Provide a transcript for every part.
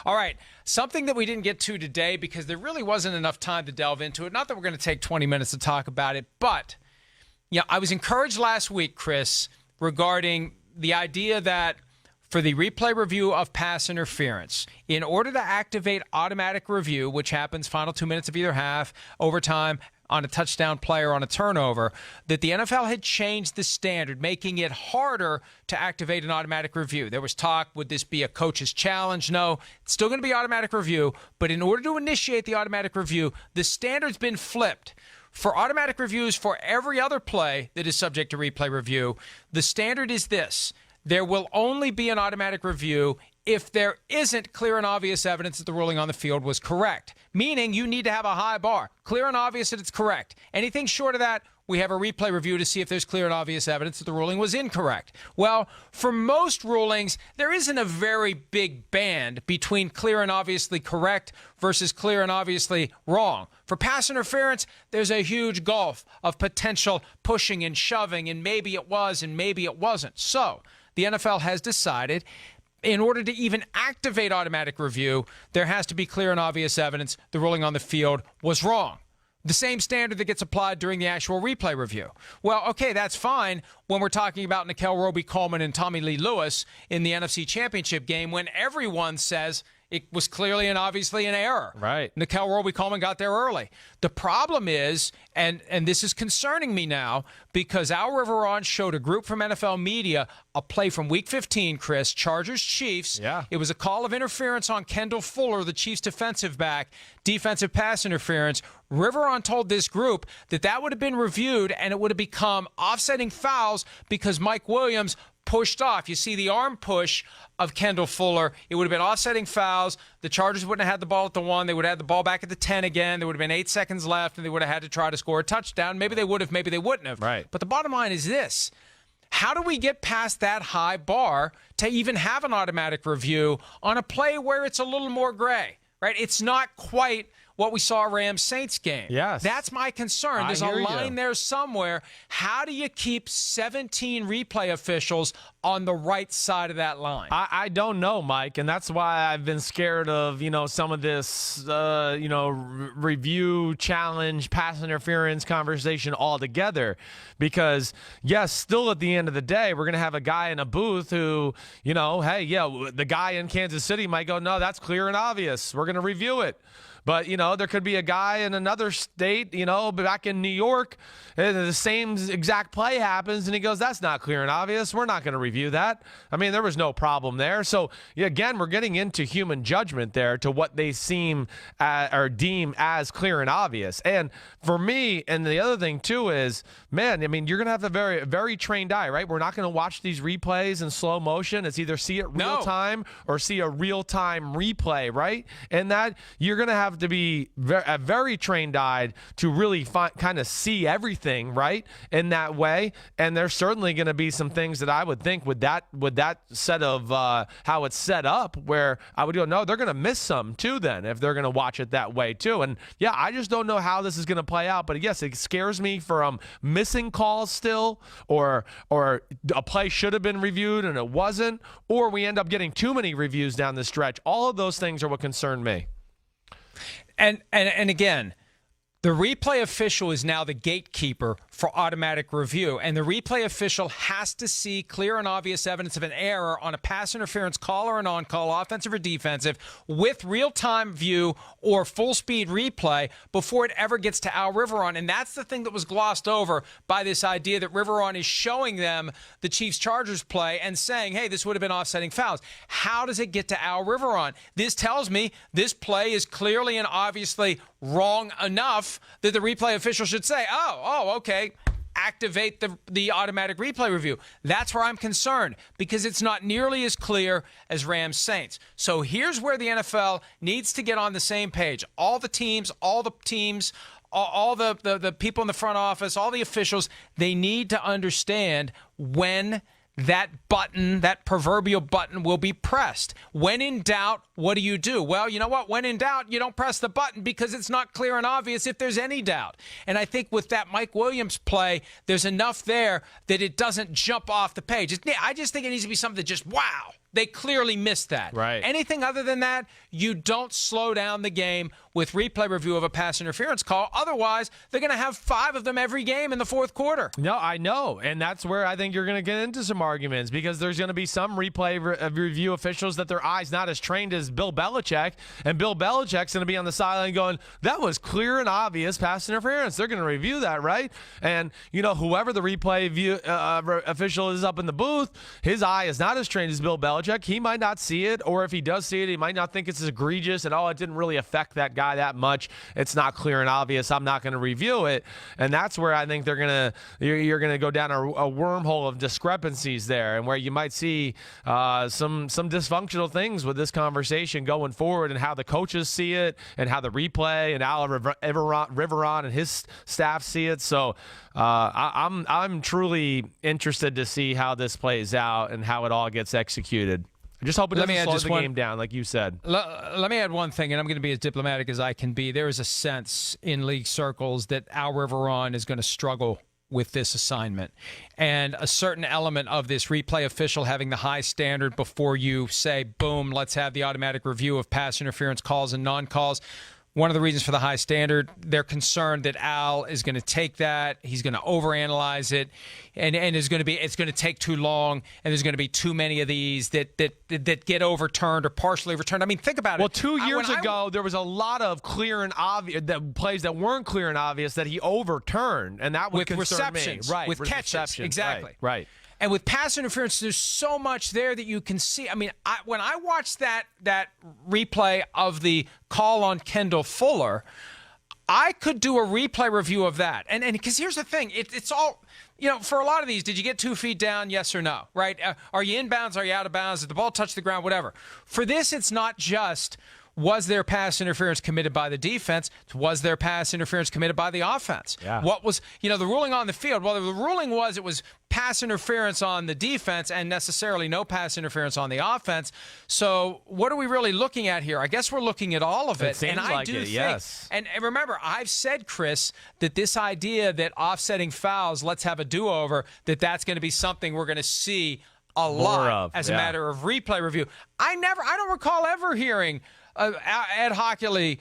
All right, something that we didn't get to today because there really wasn't enough time to delve into it. Not that we're going to take 20 minutes to talk about it, but I was encouraged last week, Chris, regarding the idea that for the replay review of pass interference, in order to activate automatic review, which happens final 2 minutes of either half, overtime, on a touchdown play or on a turnover, that the NFL had changed the standard, making it harder to activate an automatic review. There was talk, would this be a coach's challenge? No, it's still going to be automatic review, but in order to initiate the automatic review, the standard's been flipped. For automatic reviews for every other play that is subject to replay review, the standard is this. There will only be an automatic review if there isn't clear and obvious evidence that the ruling on the field was correct, meaning you need to have a high bar, clear and obvious that it's correct. Anything short of that, we have a replay review to see if there's clear and obvious evidence that the ruling was incorrect. Well, for most rulings, there isn't a very big band between clear and obviously correct versus clear and obviously wrong. For pass interference, there's a huge gulf of potential pushing and shoving, and maybe it was and maybe it wasn't. So the NFL has decided in order to even activate automatic review, there has to be clear and obvious evidence the ruling on the field was wrong. The same standard that gets applied during the actual replay review. Well, okay, that's fine when we're talking about Nickel Roby-Coleman and Tommy Lee Lewis in the NFC Championship game when everyone says it was clearly and obviously an error. Right. Nickel Roby-Coleman got there early. The problem is, and this is concerning me now, because Al Riveron showed a group from NFL media a play from Week 15, Chris, Chargers-Chiefs. Yeah. It was a call of interference on Kendall Fuller, the Chiefs' defensive back, defensive pass interference. Riveron told this group that would have been reviewed and it would have become offsetting fouls because Mike Williams pushed off. You see the arm push of Kendall Fuller. It would have been offsetting fouls. The Chargers wouldn't have had the ball at the 1. They would have had the ball back at the 10 again. There would have been 8 seconds left, and they would have had to try to score a touchdown. Maybe they would have, maybe they wouldn't have. Right. But the bottom line is this. How do we get past that high bar to even have an automatic review on a play where it's a little more gray? Right? It's not quite what we saw Rams-Saints game. Yes. That's my concern. There's a line there somewhere. How do you keep 17 replay officials on the right side of that line? I don't know, Mike, and that's why I've been scared of, some of this, review, challenge, pass interference conversation altogether. Because, yes, still at the end of the day, we're going to have a guy in a booth who, the guy in Kansas City might go, no, that's clear and obvious. We're going to review it. But, there could be a guy in another state, back in New York, and the same exact play happens, and he goes, that's not clear and obvious. We're not going to review that. I mean, there was no problem there. So, again, we're getting into human judgment there to what they seem or deem as clear and obvious. And for me, and the other thing, too, is, man, I mean, you're going to have a very, very trained eye, right? We're not going to watch these replays in slow motion. It's either see it real time or see a real-time replay, right? And that you're going to have to be a very trained eye to really kind of see everything, right, in that way. And there's certainly going to be some things that I would think with that set of how it's set up where I would go, no, they're going to miss some too then if they're going to watch it that way too. And, yeah, I just don't know how this is going to play out. But, yes, it scares me from missing calls still or a play should have been reviewed and it wasn't, or we end up getting too many reviews down the stretch. All of those things are what concern me. And again, the replay official is now the gatekeeper for automatic review, and the replay official has to see clear and obvious evidence of an error on a pass interference call or an on-call, offensive or defensive, with real-time view or full-speed replay before it ever gets to Al Riveron. And that's the thing that was glossed over by this idea that Riveron is showing them the Chiefs-Chargers play and saying, hey, this would have been offsetting fouls. How does it get to Al Riveron? This tells me this play is clearly and obviously wrong enough that the replay official should say, okay, activate the automatic replay review. That's where I'm concerned because it's not nearly as clear as Rams-Saints. So here's where the NFL needs to get on the same page. All the teams, all the people in the front office, all the officials, they need to understand when that button, that proverbial button, will be pressed. When in doubt, what do you do? Well, you know what? When in doubt, you don't press the button because it's not clear and obvious if there's any doubt. And I think with that Mike Williams play, there's enough there that it doesn't jump off the page. I just think it needs to be something that just, wow, They clearly missed that. Right. Anything other than that, you don't slow down the game with replay review of a pass interference call. Otherwise, they're going to have 5 of them every game in the fourth quarter. No, I know. And that's where I think you're going to get into some arguments, because there's going to be some replay review officials that their eye's not as trained as Bill Belichick. And Bill Belichick's going to be on the sideline going, that was clear and obvious pass interference. They're going to review that, right? And, whoever the replay official is up in the booth, his eye is not as trained as Bill Belichick. He might not see it, or if he does see it, he might not think it's as egregious and, it didn't really affect that guy that much. It's not clear and obvious. I'm not going to review it. And that's where I think you're going to go down a wormhole of discrepancies there, and where you might see some dysfunctional things with this conversation going forward, and how the coaches see it, and how the replay and Al Riveron and his staff see it. So I'm truly interested to see how this plays out and how it all gets executed. I just hope it doesn't slow the game down, like you said. Let me add one thing, and I'm going to be as diplomatic as I can be. There is a sense in league circles that Al Riveron is going to struggle with this assignment, and a certain element of this replay official having the high standard before you say, boom, let's have the automatic review of pass interference calls and non-calls. One of the reasons for the high standard, they're concerned that Al is going to take that, he's going to overanalyze it, and it's going to take too long, and there's going to be too many of these that get overturned or partially overturned. I mean, think about it. Well, 2 years ago, there was a lot of clear and obvious plays that weren't clear and obvious that he overturned, and that would concern me. Right, with catches, exactly. Right. And with pass interference, there's so much there that you can see. I mean, when I watched that replay of the call on Kendall Fuller, I could do a replay review of that. And because here's the thing, it's all, for a lot of these, did you get 2 feet down, yes or no, right? Are you inbounds, are you out of bounds? Did the ball touch the ground, whatever. For this, it's not just, was there pass interference committed by the defense? Was there pass interference committed by the offense? Yeah. What was, the ruling on the field? Well, the ruling was it was pass interference on the defense and necessarily no pass interference on the offense. So what are we really looking at here? I guess we're looking at all of it. It seems and I like do it, think, yes. And remember, I've said, Chris, that this idea that offsetting fouls, let's have a do-over, that's going to be something we're going to see a lot as a matter of replay review. I don't recall ever hearing Ed Hockley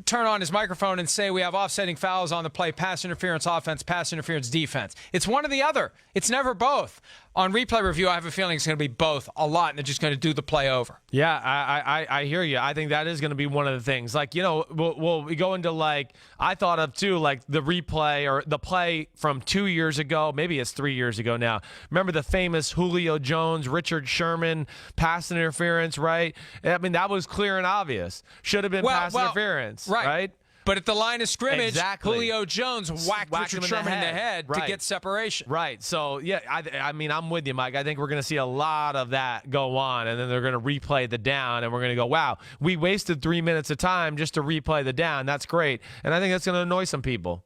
turn on his microphone and say we have offsetting fouls on the play, pass interference offense, pass interference defense. It's one or the other. It's never both. On replay review, I have a feeling it's going to be both a lot, and they're just going to do the play over. Yeah, I hear you. I think that is going to be one of the things. Like, we go into, like, I thought of, too, like the replay or the play from 2 years ago. Maybe it's 3 years ago now. Remember the famous Julio Jones, Richard Sherman pass interference, right? I mean, that was clear and obvious. Should have been pass interference, right? But at the line of scrimmage, exactly. Julio Jones whacked Richard Sherman in the head to get separation. Right. So, yeah, I mean, I'm with you, Mike. I think we're going to see a lot of that go on, and then they're going to replay the down, and we're going to go, wow, we wasted 3 minutes of time just to replay the down. That's great. And I think that's going to annoy some people.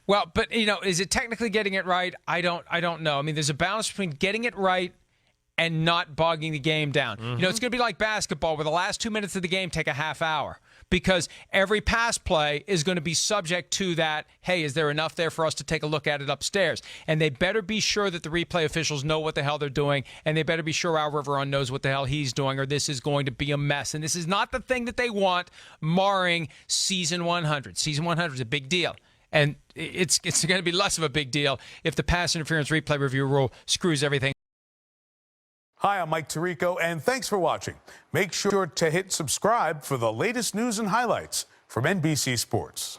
Well, but, is it technically getting it right? I don't know. I mean, there's a balance between getting it right and not bogging the game down. Mm-hmm. It's going to be like basketball where the last 2 minutes of the game take a half hour because every pass play is going to be subject to that, hey, is there enough there for us to take a look at it upstairs? And they better be sure that the replay officials know what the hell they're doing, and they better be sure Al Riveron knows what the hell he's doing, or this is going to be a mess. And this is not the thing that they want marring season 100. Season 100 is a big deal. And it's going to be less of a big deal if the pass interference replay review rule screws everything. Hi, I'm Mike Tirico, and thanks for watching. Make sure to hit subscribe for the latest news and highlights from NBC Sports.